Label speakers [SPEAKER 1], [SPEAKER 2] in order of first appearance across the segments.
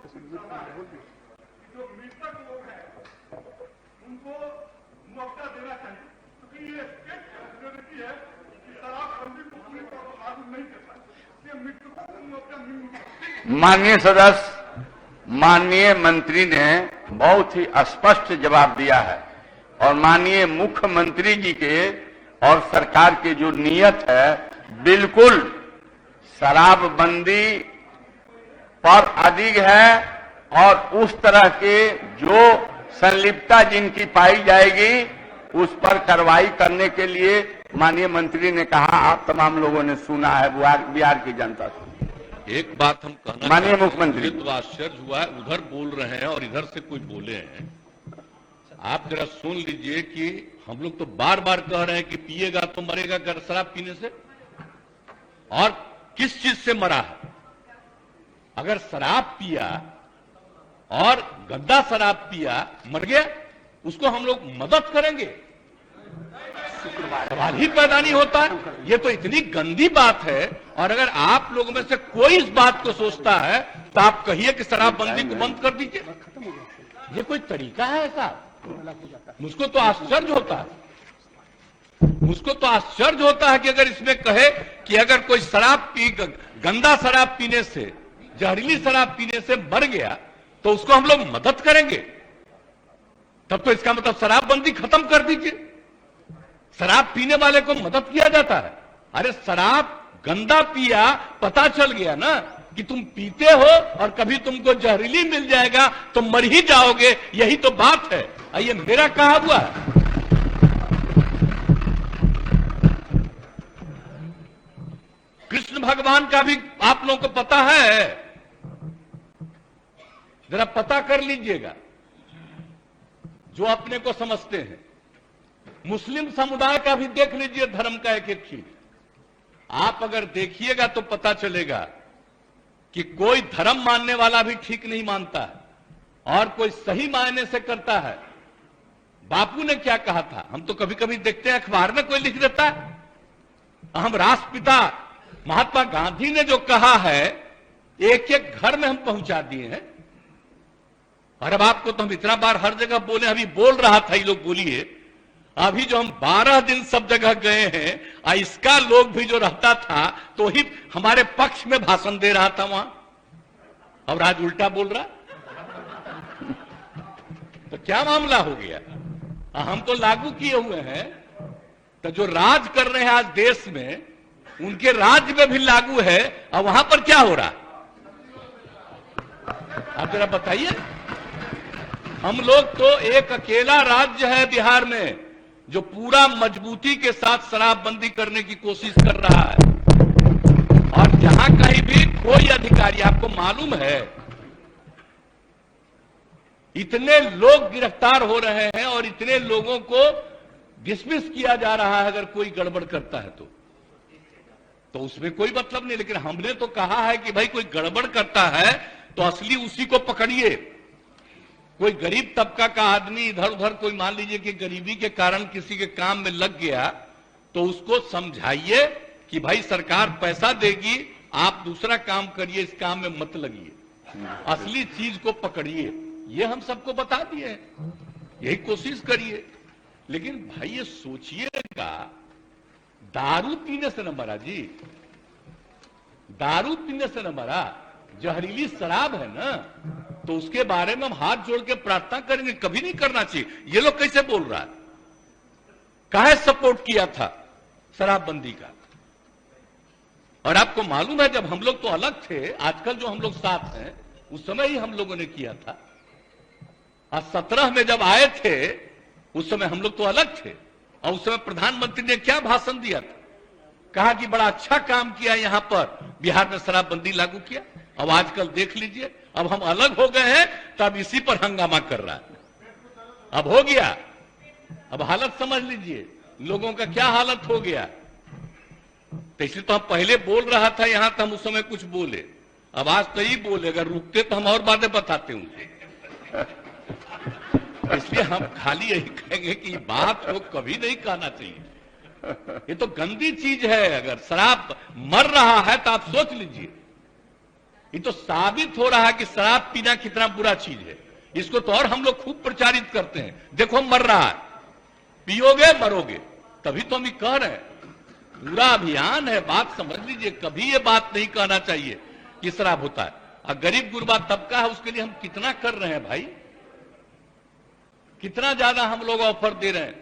[SPEAKER 1] जो मृतक लोग हैं उनको मुआवजा देना चाहिए, क्योंकि ये स्टेट प्रायोरिटी है कि शराबबंदी को पूरी तरह लागू नहीं करता, इसलिए मृतकों को मुआवजा मिलना।
[SPEAKER 2] माननीय सदस्य, माननीय मंत्री ने बहुत ही स्पष्ट जवाब दिया है और माननीय मुख्यमंत्री जी के और सरकार की जो नीयत है बिल्कुल शराबबंदी पर अधिक है और उस तरह के जो संलिप्तता जिनकी पाई जाएगी उस पर कार्रवाई करने के लिए माननीय मंत्री ने कहा। आप तमाम लोगों ने सुना है, बिहार की जनता से।
[SPEAKER 3] एक बात हम कहना
[SPEAKER 2] माननीय मुख्यमंत्री,
[SPEAKER 3] तो आश्चर्य हुआ है, उधर बोल रहे हैं और इधर से कुछ बोले हैं। आप जरा सुन लीजिए कि हम लोग तो बार बार कह रहे हैं कि पिएगा तो मरेगा अगर शराब पीने से, और किस चीज से मरा है। अगर शराब पिया और गंदा शराब पिया मर गया, उसको हम लोग मदद करेंगे? सवाल ही पैदा नहीं होता है। ये तो इतनी गंदी बात है। और अगर आप लोगों में से कोई इस बात को सोचता है तो आप कहिए कि शराबबंदी को बंद कर दीजिए। ये कोई तरीका है ऐसा? मुझको तो आश्चर्य होता है, मुझको तो आश्चर्य होता है कि अगर इसमें कहे कि अगर कोई गंदा शराब पीने से, जहरीली शराब पीने से मर गया तो उसको हम लोग मदद करेंगे, तब तो इसका मतलब शराबबंदी खत्म कर दीजिए। शराब पीने वाले को मदद किया जाता है। अरे शराब गंदा पिया, पता चल गया ना कि तुम पीते हो और कभी तुमको जहरीली मिल जाएगा तो मर ही जाओगे, यही तो बात है। ये मेरा कहा हुआ है। कृष्ण भगवान का भी आप लोगों को पता है, जरा पता कर लीजिएगा जो अपने को समझते हैं। मुस्लिम समुदाय का भी देख लीजिए, धर्म का एक एक चीज आप अगर देखिएगा तो पता चलेगा कि कोई धर्म मानने वाला भी ठीक नहीं मानता है और कोई सही मायने से करता है। बापू ने क्या कहा था, हम तो कभी कभी देखते हैं अखबार में कोई लिख देता है। हम राष्ट्रपिता महात्मा गांधी ने जो कहा है एक एक घर में हम पहुंचा दिए हैं। और अब आपको तो हम इतना बार हर जगह बोले, अभी बोल रहा था ये लोग, बोलिए अभी जो हम 12 दिन सब जगह गए हैं, इसका लोग भी जो रहता था तो ही हमारे पक्ष में भाषण दे रहा था वहां, और आज उल्टा बोल रहा। तो क्या मामला हो गया? हम तो लागू किए हुए हैं, तो जो राज कर रहे हैं आज देश में उनके राज्य में भी लागू है, और वहां पर क्या हो रहा? आप जरा बताइए। हम लोग तो एक अकेला राज्य है बिहार में जो पूरा मजबूती के साथ शराबबंदी करने की कोशिश कर रहा है, और जहां कहीं भी कोई अधिकारी, आपको मालूम है इतने लोग गिरफ्तार हो रहे हैं और इतने लोगों को डिसमिस किया जा रहा है अगर कोई गड़बड़ करता है तो उसमें कोई मतलब नहीं। लेकिन हमने तो कहा है कि भाई कोई गड़बड़ करता है तो असली उसी को पकड़िए। कोई गरीब तबका का आदमी इधर उधर, कोई मान लीजिए कि गरीबी के कारण किसी के काम में लग गया, तो उसको समझाइए कि भाई सरकार पैसा देगी, आप दूसरा काम करिए, इस काम में मत लगिए, असली चीज को पकड़िए। ये हम सबको बता दिए, यही कोशिश करिए। लेकिन भाई ये सोचिएगा, दारू पीने से न मरा जी, दारू पीने से न मरा, जहरीली शराब है ना, तो उसके बारे में हम हाथ जोड़ के प्रार्थना करेंगे। कभी नहीं करना चाहिए। ये लोग कैसे बोल रहा है? काहे सपोर्ट किया था शराबबंदी का? और आपको मालूम है जब हम लोग तो अलग थे, आजकल जो हम लोग साथ हैं, उस समय ही हम लोगों ने किया था। और 17 में जब आए थे उस समय हम लोग तो अलग थे, और उस समय प्रधानमंत्री ने क्या भाषण दिया था? कहा कि बड़ा अच्छा काम किया, यहां पर बिहार में शराबबंदी लागू किया। अब आजकल देख लीजिए, अब हम अलग हो गए हैं तब इसी पर हंगामा कर रहा है। अब हो गया, अब हालत समझ लीजिए लोगों का क्या हालत हो गया। तो इसलिए तो हम पहले बोल रहा था यहां, तो हम उस समय कुछ बोले, अब आज तो ही बोले, अगर रुकते तो हम और बातें बताते उनसे। इसलिए हम खाली यही कहेंगे कि बात को कभी नहीं कहना चाहिए। ये तो गंदी चीज है। अगर शराब मर रहा है तो आप सोच लीजिए, ये तो साबित हो रहा है कि शराब पीना कितना बुरा चीज है। इसको तो और हम लोग खूब प्रचारित करते हैं, देखो मर रहा है, पियोगे मरोगे। तभी तो हम कह रहे हैं, पूरा अभियान है, बात समझ लीजिए। कभी ये बात नहीं कहना चाहिए कि शराब होता है। और गरीब गुरबा तबका है, उसके लिए हम कितना कर रहे हैं भाई, कितना ज्यादा हम लोग ऑफर दे रहे हैं।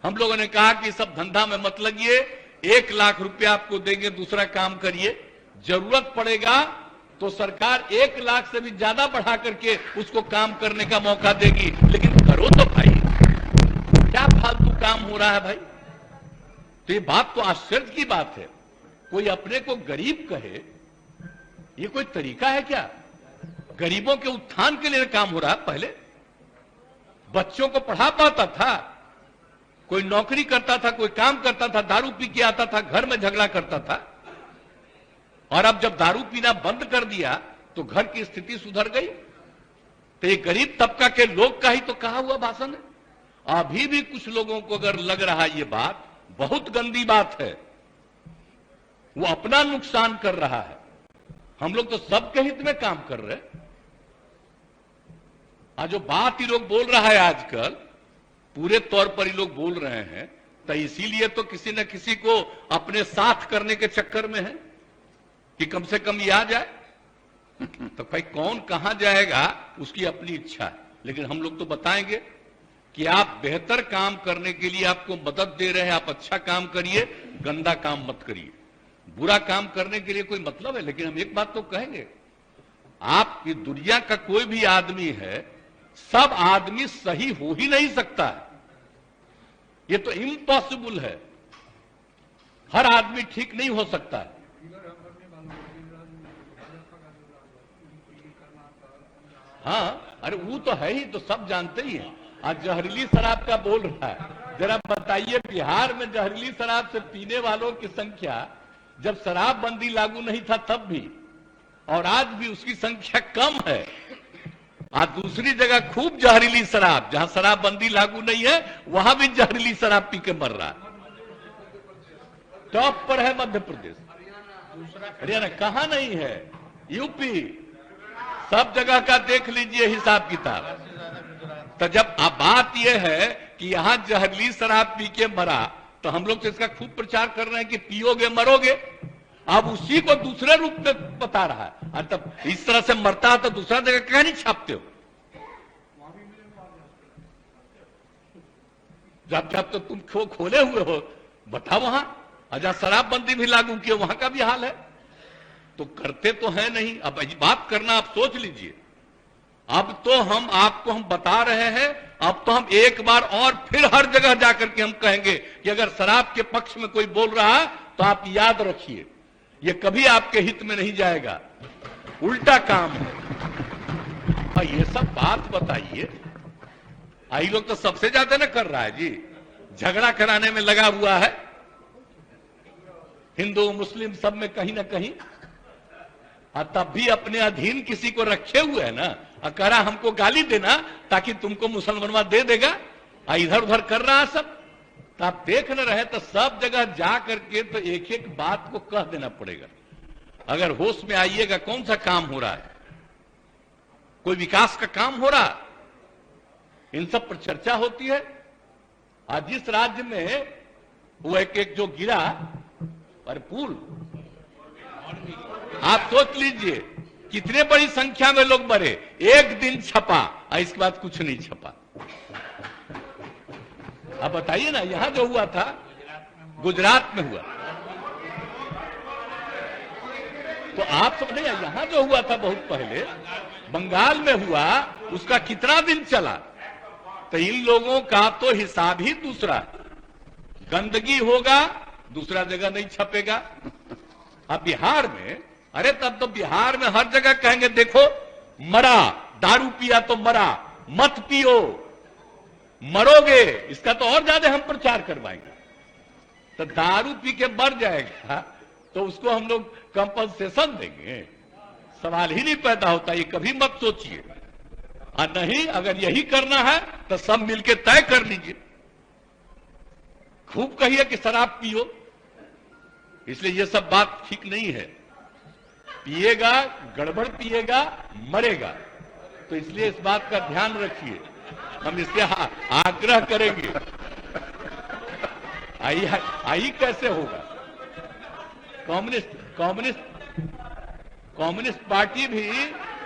[SPEAKER 3] हम लोगों ने कहा कि सब धंधा में मत लगिए, 1 लाख रुपया आपको देंगे, दूसरा काम करिए। जरूरत पड़ेगा तो सरकार 1 लाख से भी ज्यादा बढ़ा करके उसको काम करने का मौका देगी, लेकिन करो तो भाई। क्या फालतू काम हो रहा है भाई। तो ये बात तो आश्चर्य की बात है, कोई अपने को गरीब कहे, ये कोई तरीका है क्या। गरीबों के उत्थान के लिए काम हो रहा है। पहले बच्चों को पढ़ा पाता था, कोई नौकरी करता था, कोई काम करता था, दारू पी के आता था, घर में झगड़ा करता था। और अब जब दारू पीना बंद कर दिया तो घर की स्थिति सुधर गई। तो ये गरीब तबका के लोग का ही तो कहा हुआ भाषण है। अभी भी कुछ लोगों को अगर लग रहा है ये बात बहुत गंदी बात है, वो अपना नुकसान कर रहा है। हम लोग तो सबके हित में काम कर रहे हैं। आज जो बात ये लोग बोल रहा है आजकल, पूरे तौर पर ये लोग बोल रहे हैं, तो इसीलिए तो किसी न किसी को अपने साथ करने के चक्कर में है कि कम से कम ये आ जाए। तो भाई कौन कहां जाएगा उसकी अपनी इच्छा है, लेकिन हम लोग तो बताएंगे कि आप बेहतर काम करने के लिए आपको मदद दे रहे हैं, आप अच्छा काम करिए, गंदा काम मत करिए। बुरा काम करने के लिए कोई मतलब है, लेकिन हम एक बात तो कहेंगे, आप की दुनिया का कोई भी आदमी है, सब आदमी सही हो ही नहीं सकता है। ये तो इम्पॉसिबल है, हर आदमी ठीक नहीं हो सकता है। हाँ, अरे वो तो है ही, तो सब जानते ही हैं। आज जहरीली शराब का बोल रहा है, जरा बताइए बिहार में जहरीली शराब से पीने वालों की संख्या जब शराबबंदी लागू नहीं था तब भी, और आज भी उसकी संख्या कम है। आज दूसरी जगह खूब जहरीली शराब, जहां शराबबंदी लागू नहीं है वहां भी जहरीली शराब पी के मर रहा है। टॉप पर है मध्य प्रदेश, हरियाणा कहां नहीं है, यूपी, सब जगह का देख लीजिए हिसाब किताब। तो जब अब बात यह है कि यहां जहरीली शराब पी के मरा, तो हम लोग तो इसका खूब प्रचार कर रहे हैं कि पियोगे मरोगे। अब उसी को दूसरे रूप में बता रहा है। और तब इस तरह से मरता है तो दूसरा जगह क्या नहीं छापते हो। जब जब तो तुम खोले हुए हो, बताओ वहां जहां शराबबंदी भी लागू किए वहां का भी हाल है। तो करते तो है नहीं। अब बात करना आप सोच लीजिए। अब तो हम आपको हम बता रहे हैं, अब तो हम एक बार और फिर हर जगह जाकर के हम कहेंगे कि अगर शराब के पक्ष में कोई बोल रहा है तो आप याद रखिए, ये कभी आपके हित में नहीं जाएगा, उल्टा काम है। और ये सब बात बताइए, आई लोग तो सबसे ज्यादा ना कर रहा है जी, झगड़ा कराने में लगा हुआ है, हिंदू मुस्लिम सब में कहीं ना कहीं। और तब भी अपने अधीन किसी को रखे हुए है ना, और कह रहा हमको गाली देना ताकि तुमको मुसलमानवा दे देगा, और इधर उधर कर रहा है सब। तो आप देख न रहे तो सब जगह जा करके तो एक एक बात को कह देना पड़ेगा। अगर होश में आइएगा, कौन सा काम हो रहा है, कोई विकास का काम हो रहा, इन सब पर चर्चा होती है। आज जिस राज्य में वो एक जो गिरा पर पुल, आप सोच लीजिए कितने बड़ी संख्या में लोग मरे, एक दिन छपा और इसके बाद कुछ नहीं छपा। आप बताइए ना, यहां जो हुआ था गुजरात में हुआ, तो आप समझे, यहां जो हुआ था बहुत पहले बंगाल में हुआ, उसका कितना दिन चला। तो इन लोगों का तो हिसाब ही दूसरा है। गंदगी होगा दूसरा जगह नहीं छपेगा। अब बिहार में, अरे तब तो बिहार में हर जगह कहेंगे देखो मरा, दारू पिया तो मरा, मत पियो मरोगे। इसका तो और ज्यादा हम प्रचार करवाएंगे। तो दारू पी के मर जाएगा तो उसको हम लोग कंपनसेशन देंगे, सवाल ही नहीं पैदा होता। ये कभी मत सोचिए। और नहीं, अगर यही करना है तो सब मिलके तय कर लीजिए, खूब कहिए कि शराब पियो। इसलिए ये सब बात ठीक नहीं है। पिएगा, गड़बड़ पिएगा, मरेगा। तो इसलिए इस बात का ध्यान रखिए, हम इससे आग्रह करेंगे। आई कैसे होगा? कम्युनिस्ट पार्टी भी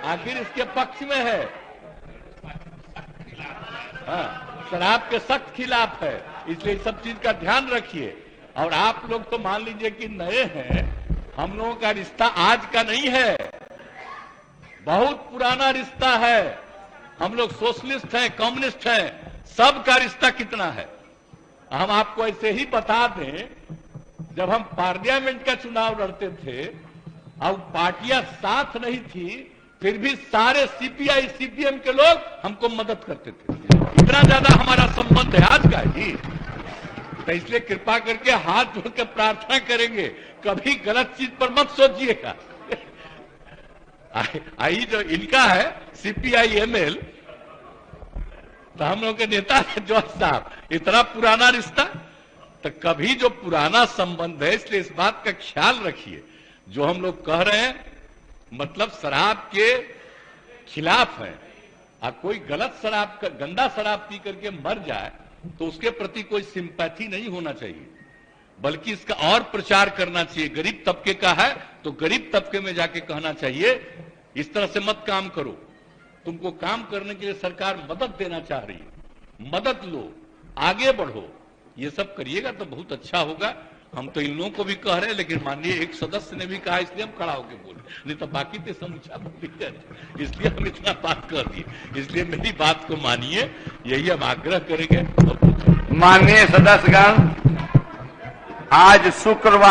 [SPEAKER 3] आखिर इसके पक्ष में है, हाँ, शराब के सख्त खिलाफ है। इसलिए सब चीज का ध्यान रखिए। और आप लोग तो मान लीजिए कि नए हैं, हम लोगों का रिश्ता आज का नहीं है, बहुत पुराना रिश्ता है। हम लोग सोशलिस्ट हैं, कम्युनिस्ट हैं, सबका रिश्ता कितना है हम आपको ऐसे ही बता दें। जब हम पार्लियामेंट का चुनाव लड़ते थे, अब पार्टियां साथ नहीं थी, फिर भी सारे सीपीआई सीपीएम के लोग हमको मदद करते थे। इतना ज्यादा हमारा संबंध है आज का ही। तो इसलिए कृपा करके हाथ जोड़ के प्रार्थना करेंगे, कभी गलत चीज पर मत सोचिएगा। आई जो इनका है सीपीआई एमएल, तो हम लोग के नेता है जॉर्ज साहब, इतना पुराना रिश्ता। तो कभी जो पुराना संबंध है, इसलिए इस बात का ख्याल रखिए। जो हम लोग कह रहे हैं मतलब शराब के खिलाफ है। कोई गलत शराब, गंदा शराब पी करके मर जाए तो उसके प्रति कोई सिंपैथी नहीं होना चाहिए, बल्कि इसका और प्रचार करना चाहिए। गरीब तबके का है तो गरीब तबके में जाके कहना चाहिए इस तरह से मत काम करो, तुमको काम करने के लिए सरकार मदद देना चाह रही है, मदद लो, आगे बढ़ो। ये सब करिएगा तो बहुत अच्छा होगा। हम तो इन लोगों को भी कह रहे हैं, लेकिन माननीय एक सदस्य ने भी कहा, इसलिए हम खड़ा होकर बोले, नहीं तो बाकी तो समूचा बोली है, इसलिए हम इतना बात कर दिए। इसलिए मेरी बात को मानिए, यही हम आग्रह करेंगे।
[SPEAKER 2] माननीय सदस्यगण, आज शुक्रवार